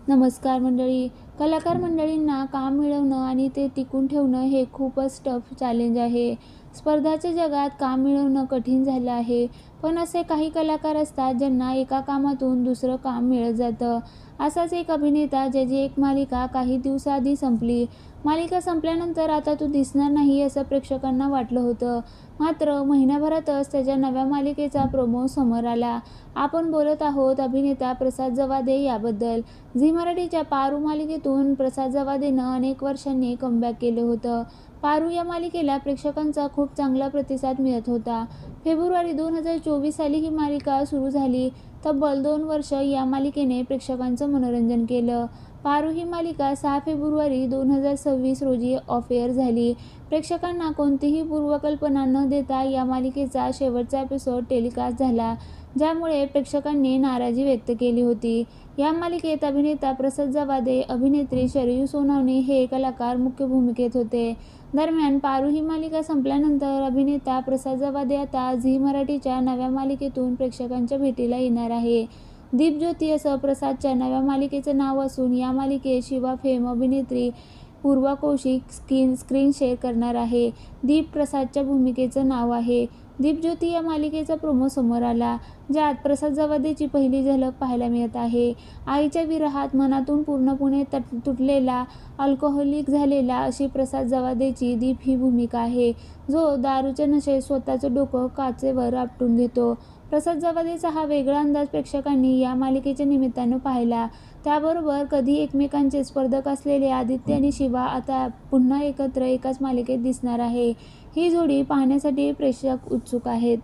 नमस्कार मंडळी. कलाकार मंडळींना काम मिळवणं आणि ते टिकून ठेवणं हे खूपच टफ चॅलेंज आहे. स्पर्धाच्या जगात काम मिळवणं कठीण झालं आहे. पण असे काही कलाकार असतात ज्यांना एका कामातून दुसरं काम मिळत जातं. असाच एक अभिनेता ज्याची एक मालिका काही दिवसाआधी संपली. मालिका संपल्यानंतर आता तो दिसणार नाही असं प्रेक्षकांना वाटलं होतं. मात्र महिन्याभरातच त्याच्या नव्या मालिकेचा प्रोमो समोर आला. आपण बोलत आहोत अभिनेता प्रसाद जवादे याबद्दल. झी मराठीच्या पारू मालिकेतून प्रसाद जवादेनं अनेक वर्षांनी कमबॅक केलं होतं. पारू या मालिकेला प्रेक्षकांचा खूप चांगला प्रतिसाद मिळत होता. फेब्रुवारी 2024 साली ही मालिका सुरू झाली. तब्बल 2 वर्ष या मालिकेने प्रेक्षकांचं मनोरंजन केलं. पारू ही मालिका 6 फेब्रुवारी 2026 रोजी ऑफ एअर झाली. प्रेक्षकांना कोणतीही पूर्वकल्पना न देता या मालिकेचा शेवटचा एपिसोड टेलिकास्ट झाला, ज्यामुळे प्रेक्षकांनी नाराजी व्यक्त केली होती. या मालिकेत अभिनेता प्रसाद जवादे, अभिनेत्री शरयू सोनावणे हे कलाकार मुख्य भूमिकेत होते. दरम्यान पारू ही मालिका संपल्यानंतर अभिनेता प्रसाद जवादे आता झी मराठीच्या नव्या मालिकेतून प्रेक्षकांच्या भेटीला येणार आहे. दीपज्योती असं प्रसादच्या नव्या मालिकेचं नाव असून या मालिकेत शिवा फेम अभिनेत्री पूर्वा कौशिक स्क्रीन शेअर करणार आहे. दीप प्रसादच्या भूमिकेचं नाव आहे. दीपज्योती या मालिकेचा प्रोमो समोर आला, ज्यात प्रसाद जवादेची पहिली झलक पाहायला मिळत आहे. आईच्या विरहात मनातून पूर्णपणे तुटलेला, अल्कोहोलिक झालेला अशी प्रसाद जवादेची दीप ही भूमिका आहे, जो दारूच्या नशेत स्वतःचं डोकं काचेवर आपटून घेतो. प्रसाद जवादेचा हा वेगळा अंदाज प्रेक्षकांनी या मालिकेच्या निमित्तानं पाहिला. त्याबरोबर कधी एकमेकांचे स्पर्धक असलेले आदित्य आणि शिवा आता पुन्हा एकत्र एकाच मालिकेत दिसणार आहे. ही जोडी पाहण्यासाठी प्रेक्षक उत्सुक आहेत.